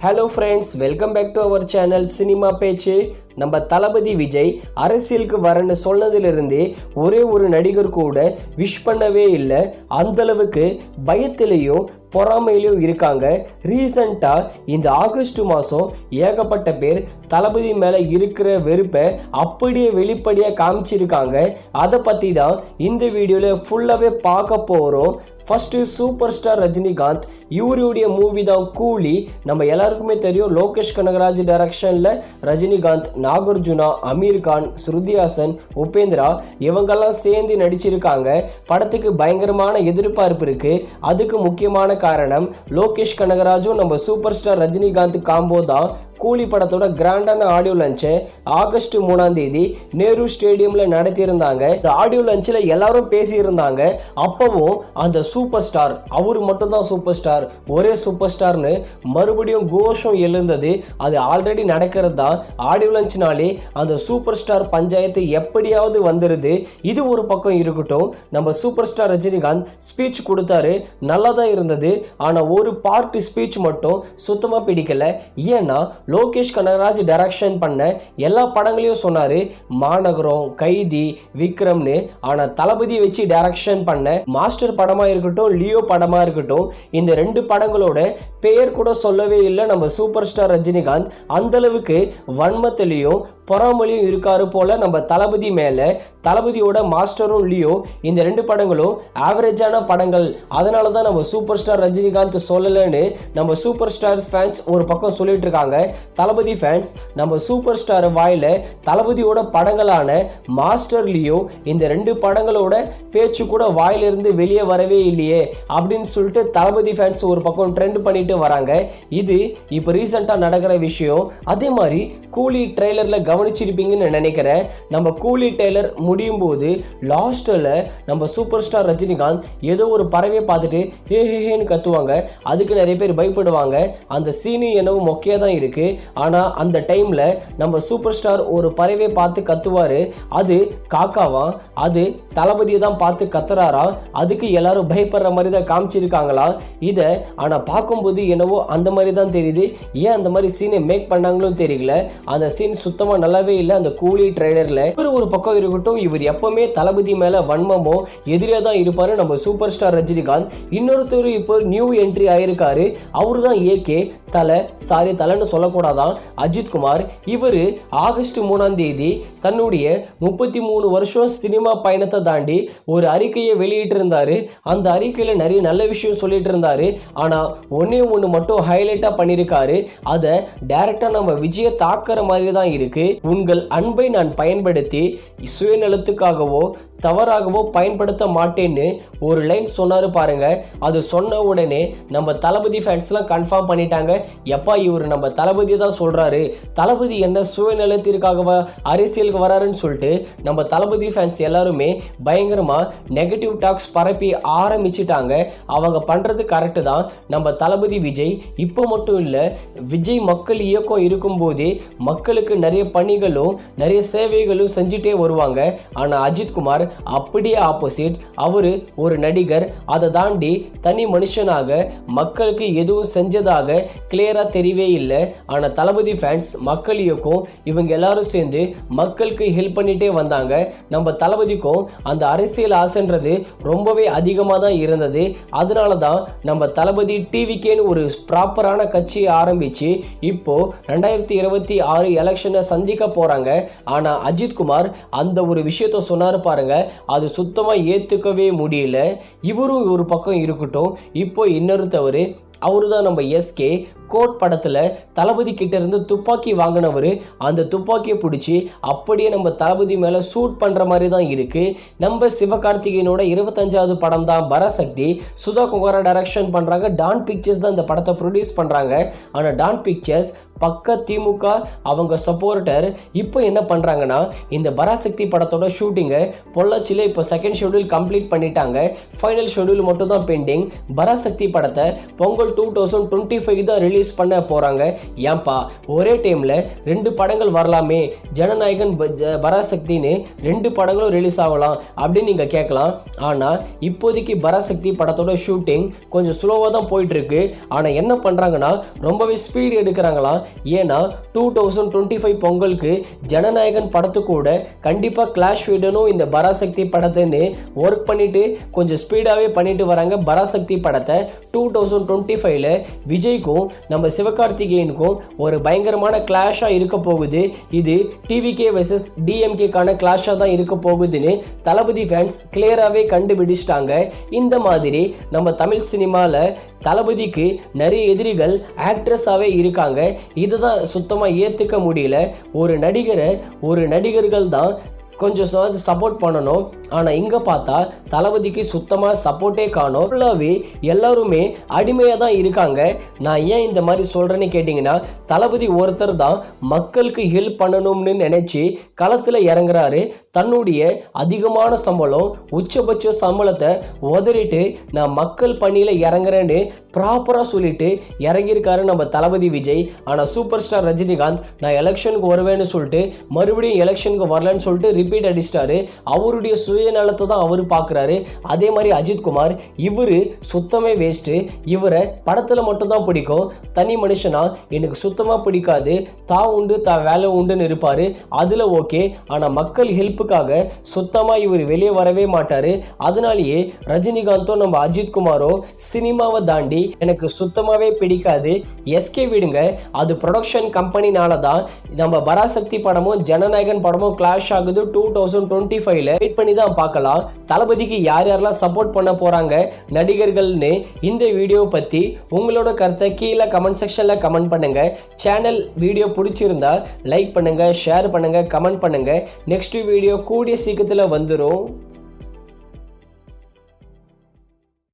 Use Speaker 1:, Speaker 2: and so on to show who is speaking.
Speaker 1: Hello friends, welcome back to our channel cinema பேச்சு. நம்ம தளபதி விஜய் அரசியலுக்கு வரன்னு சொன்னதிலிருந்தே ஒரே ஒரு நடிகர் கூட விஷ் பண்ணவே இல்லை. அந்தளவுக்கு பயத்திலையும் பொறாமையிலையும் இருக்காங்க. ரீசண்டாக இந்த ஆகஸ்ட் மாதம் ஏகப்பட்ட பேர் தளபதி மேலே இருக்கிற வெறுப்பை அப்படியே வெளிப்படையாக காமிச்சிருக்காங்க. அதை பற்றி தான் இந்த வீடியோவில் ஃபுல்லாகவே பார்க்க போகிறோம். ஃபஸ்ட்டு சூப்பர் ஸ்டார் ரஜினிகாந்த், இவருடைய மூவி தான் கூலி. நம்ம எல்லாருக்குமே தெரியும், லோகேஷ் கனகராஜ் டைரக்ஷனில் ரஜினிகாந்த், நாகார்ஜுனா, அமீர் கான், ஸ்ருதி ஹாசன், உபேந்திரா இவங்கெல்லாம் சேர்ந்து நடிச்சிருக்காங்க. படத்துக்கு பயங்கரமான எதிர்பார்ப்பு இருக்குது. அதுக்கு முக்கியமான காரணம் லோகேஷ் கனகராஜும் நம்ம சூப்பர் ஸ்டார் ரஜினிகாந்த் காம்போ தான். கூலி படத்தோட கிராண்டான ஆடியோ லஞ்சை ஆகஸ்ட் 3 நேரு ஸ்டேடியமில் நடத்தியிருந்தாங்க. இந்த ஆடியோ லஞ்சில் எல்லாரும் பேசியிருந்தாங்க. அப்போவும் அந்த சூப்பர் ஸ்டார், அவர் மட்டும்தான் சூப்பர் ஸ்டார், ஒரே சூப்பர் ஸ்டார்னு மறுபடியும் கோஷம் எழுந்தது. அது ஆல்ரெடி நடக்கிறது தான். ஆடியோ லஞ்ச்னாலே அந்த சூப்பர் ஸ்டார் பஞ்சாயத்து எப்படியாவது வந்துடுது. இது ஒரு பக்கம் இருக்கட்டும், நம்ம சூப்பர் ஸ்டார் ரஜினிகாந்த் ஸ்பீச் கொடுத்தாரு, நல்லா தான் இருந்தது. ஆனால் ஒரு பார்ட் ஸ்பீச் மட்டும் சுத்தமாக பிடிக்கல. ஏன்னா லோகேஷ் கனகராஜ் டைரக்ஷன் பண்ண எல்லா படங்களையும் சொன்னார், மாநகரம், கைதி, விக்ரம்னு. ஆனால் தளபதி வச்சு டைரக்ஷன் பண்ண மாஸ்டர் படமாக இருக்கட்டும், லியோ படமாக இருக்கட்டும், இந்த 2 படங்களோட பெயர் கூட சொல்லவே இல்லை நம்ம சூப்பர் ஸ்டார் ரஜினிகாந்த். அந்தளவுக்கு வன்மத்திலையும் பொறாமலையும் இருக்காரு போல நம்ம தளபதி மேலே. தளபதியோட மாஸ்டரும் லியோ இந்த 2 படங்களும் ஆவரேஜான படங்கள். அதனால தான் நம்ம சூப்பர் ஸ்டார் ரஜினிகாந்த் சொல்லலைன்னு நம்ம சூப்பர் ஸ்டார்ஸ் ஃபேன்ஸ் ஒரு பக்கம் சொல்லிட்டு இருக்காங்க. தளபதி ஃபேன்ஸ் நம்ம சூப்பர் ஸ்டார் வாயில் தளபதியோட படங்களான மாஸ்டர், லியோ இந்த 2 படங்களோட பேச்சு கூட வாயிலிருந்து வெளியே வரவே இல்லையே அப்படின்னு சொல்லிட்டு தளபதி ஃபேன்ஸ் ஒரு பக்கம் ட்ரெண்ட் பண்ணிட்டு வராங்க. இது இப்போ ரீசெண்டாக நடக்கிற விஷயம். அதே மாதிரி கூலி ட்ரெய்லரில் கவனிச்சிருப்பீங்கன்னு நினைக்கிறேன். நம்ம கூலி ட்ரெய்லர் முடியும் போது லாஸ்ட்டில் நம்ம சூப்பர் ஸ்டார் ரஜினிகாந்த் ஏதோ ஒரு பறவையை பார்த்துட்டு ஹேன்னு கத்துவாங்க. அதுக்கு நிறைய பேர் பயப்படுவாங்க. அந்த சீனு என்னவோ மொக்கையாக தான் இருக்குது. ஆனால் அந்த டைமில் நம்ம சூப்பர் ஸ்டார் ஒரு பறவையை பார்த்து கத்துவார். அது காக்காவா, அது தளபதியை தான் பார்த்து கத்துறாரா. அதுக்கு எல்லாரும் பயப்படுற மாதிரி தான் காமிச்சிருக்காங்களா இதை. ஆனால் பார்க்கும்போது என்னவோ அந்த மாதிரி தான் தெரியுது. ஏன் அந்த மாதிரி சீனை மேக் பண்ணாங்களும் தெரியல. அந்த சீன் சுத்தமாக நல்லாவே இல்லை அந்த கூலி ட்ரெய்லரில். இவர் ஒரு பக்கம் இருக்கட்டும், இவர் எப்பவுமே தளபதி மேலே வன்மமோ எதிரியாக தான் இருப்பார் நம்ம சூப்பர் ஸ்டார் ரஜினிகாந்த். இன்னொருத்தர் இப்போ நியூ என்ட்ரி ஆயிருக்காரு. அவரு தான் ஏகே தலைன்னு சொல்லக்கூடாதான், அஜித் குமார். இவர் ஆகஸ்ட் 3 தன்னுடைய 33 வருஷம் சினிமா பயணத்தை தாண்டி ஒரு அறிக்கையை வெளியிட்டு இருந்தாரு. அந்த அறிக்கையில் நிறைய நல்ல விஷயம் சொல்லிட்டு இருந்தாரு. ஆனால் ஒன்று மட்டும் ஹைலைட்டாக பண்ணியிருக்காரு. அதை டைரக்டாக நம்ம விஜயை தாக்குற மாதிரி தான் இருக்கு. உங்கள் அன்பை நான் பயன்படுத்தி சுயநலத்துக்காகவோ தவறாகவோ பயன்படுத்த மாட்டேன்னு ஒரு லைன் சொன்னார் பாருங்க. அது சொன்ன உடனே நம்ம தளபதி ஃபேன்ஸ்லாம் கன்ஃபார்ம் பண்ணிட்டாங்க, எப்பா இவர் நம்ம தளபதி தான் சொல்கிறாரு, தளபதி என்ன சுயநலத்திற்காக அரசியலுக்கு வராருன்னு சொல்லிட்டு நம்ம தளபதி ஃபேன்ஸ் எல்லாருமே பயங்கரமாக நெகட்டிவ் டாக்ஸ் பரப்பி ஆரம்பிச்சிட்டாங்க. அவங்க பண்ணுறது கரெக்டு தான். நம்ம தளபதி விஜய் இப்போ மட்டும் இல்லை, விஜய் மக்கள் இயக்கம் இருக்கும்போதே மக்களுக்கு நிறைய பணிகளும் நிறைய சேவைகளும் செஞ்சுட்டே வருவாங்க. ஆனால் அஜித் குமார் அப்படியே ஆப்போசிட். அவரு ஒரு நடிகர், அதை தாண்டி தனி மனுஷனாக மக்களுக்கு எதுவும் செஞ்சதாக கிளியரா தெரியவே இல்லை. ஆனா தளபதி ஃபேன்ஸ், மக்கள் இயக்கம், இவங்க எல்லாரும் சேர்ந்து மக்களுக்கு ஹெல்ப் பண்ணிட்டே வந்தாங்க. நம்ம தளபதிக்கும் அந்த அரசியல் ஆசைன்றது ரொம்பவே அதிகமாக தான் இருந்தது. அதனால தான் நம்ம தளபதி டிவிக்கேன்னு ஒரு ப்ராப்பரான கட்சியை ஆரம்பிச்சு இப்போ 2026 எலெக்ஷனை சந்திக்க போறாங்க. ஆனா அஜித் குமார் அந்த ஒரு விஷயத்த சொன்னாரு பாருங்க, அது சுத்தமாக ஏற்றுக்கவே முடியல. இவரும் ஒரு பக்கம் இருக்கட்டும், இப்போ இன்னொருத்தவர், அவரு தான் நம்ம எஸ்கே. கோட் படத்தில் தளபதி கிட்ட இருந்து துப்பாக்கி வாங்கினவர். அந்த துப்பாக்கியை பிடிச்சி அப்படியே நம்ம தளபதி மேலே சூட் பண்ணுற மாதிரி தான் இருக்குது. நம்ம சிவகார்த்திகேயனோட 25வது படம் தான் பராசக்தி. சுதா குமாரா டைரக்ஷன் பண்ணுறாங்க. டான் பிக்சர்ஸ் தான் இந்த படத்தை ப்ரொடியூஸ் பண்ணுறாங்க. ஆனால் டான் பிக்சர்ஸ் பக்க திமுக அவங்க சப்போர்ட்டர். இப்போ என்ன பண்ணுறாங்கன்னா, இந்த பராசக்தி படத்தோட ஷூட்டிங்கை பொள்ளாச்சியில் இப்போ செகண்ட் ஷெடியூல் கம்ப்ளீட் பண்ணிட்டாங்க. ஃபைனல் ஷெடியூல் மட்டும் தான் பெண்டிங். பராசக்தி படத்தை பொங்கல் 2025 தான் ரிலீஸ் பண்ண போகிறாங்க. ஏன்பா ஒரே டைமில் 2 படங்கள் வரலாமே, ஜனநாயகன் பராசக்தின்னு 2 படங்களும் ரிலீஸ் ஆகலாம் அப்படின்னு நீங்கள் கேட்கலாம். ஆனால் இப்போதைக்கு பராசக்தி படத்தோட ஷூட்டிங் கொஞ்சம் ஸ்லோவாக தான் போயிட்டுருக்கு. ஆனால் என்ன பண்ணுறாங்கன்னா ரொம்பவே ஸ்பீடு எடுக்கிறாங்களாம். ஏன்னா 2025 பொங்கலுக்கு ஜனநாயகன் படத்து கூட கண்டிப்பாக கிளாஷ் விடணும் இந்த பராசக்தி படத்தைன்னு ஒர்க் பண்ணிட்டு கொஞ்சம் ஸ்பீடாகவே பண்ணிட்டு வராங்க. பராசக்தி படத்தை 2025ல் விஜய்க்கும் நம்ம சிவகார்த்திகேயனுக்கும் ஒரு பயங்கரமான கிளாஷாக இருக்க போகுது. இது டிவிகே வெர்சஸ் டிஎம்கேக்கான கிளாஷாக தான் இருக்க போகுதுன்னு தளபதி ஃபேன்ஸ் கிளியராகவே கண்டுபிடிச்சிட்டாங்க. இந்த மாதிரி நம்ம தமிழ் சினிமாவில் தளபதிக்கு நிறைய எதிரிகள் ஆக்ட்ரஸாகவே இருக்காங்க. இதுதான் சுத்தமாக ஏற்றுக்க முடியல. ஒரு நடிகர்கள் தான் கொஞ்சம் சப்போர்ட் பண்ணணும். ஆனால் இங்கே பார்த்தா தளபதிக்கு சுத்தமாக சப்போர்ட்டே காணும். ஃபுல்லாகவே எல்லாருமே அடிமையாக தான் இருக்காங்க. நான் ஏன் இந்த மாதிரி சொல்கிறேன்னு கேட்டிங்கன்னா, தளபதி ஒருத்தர் தான் மக்களுக்கு ஹெல்ப் பண்ணணும்னு நினச்சி களத்தில் இறங்குறாரு. தன்னுடைய அதிகமான சம்பளம், உச்சபட்ச சம்பளத்தை உதறிட்டு நான் மக்கள் பணியில் இறங்குறேன்னு ப்ராப்பராக சொல்லிட்டு இறங்கியிருக்காரு நம்ம தளபதி விஜய். ஆனால் சூப்பர் ஸ்டார் ரஜினிகாந்த் நான் எலெக்ஷனுக்கு வருவேன்னு சொல்லிட்டு மறுபடியும் எலெக்ஷனுக்கு வரலன்னு சொல்லிட்டு ரிப்பீட் அடிச்சிட்டாரு. அவருடைய சுயநலத்தை தான் அவர் பார்க்குறாரு. அதே மாதிரி அஜித்குமார், இவர் சுத்தமே வேஸ்ட்டு. இவரை படத்தில் மட்டும்தான் பிடிக்கும், தனி மனுஷனா எனக்கு சுத்தமாக பிடிக்காது. தான் உண்டு தான் வேலை உண்டுன்னு இருப்பார், அதில் ஓகே. ஆனால் மக்கள் ஹெல்ப்புக்காக சுத்தமாக இவர் வெளியே வரவே மாட்டார். அதனாலேயே ரஜினிகாந்தோ நம்ம அஜித்குமாரோ சினிமாவை தாண்டி எனக்கு சுத்தமாகவே பிடிக்காது. எஸ்கே விடுங்க, அது ப்ரொடக்ஷன் கம்பெனினால தான் நம்ம பராசக்தி படமும் ஜனநாயகன் படமும் கிளாஷ் ஆகுது. 2025ல் வெயிட் பண்ணி தான் பார்க்கலாம். தளபதிக்கு யார் யாரெல்லாம் சப்போர்ட் பண்ண போகிறாங்க நடிகர்கள்னு இந்த வீடியோ பற்றி உங்களோட கருத்தை கீழே கமெண்ட் செக்ஷனில் கமெண்ட் பண்ணுங்கள். சேனல் வீடியோ பிடிச்சிருந்தா லைக் பண்ணுங்கள், ஷேர் பண்ணுங்கள், கமெண்ட் பண்ணுங்கள். நெக்ஸ்ட் வீடியோ கூடிய சீக்கிரத்தில் வந்துடும்.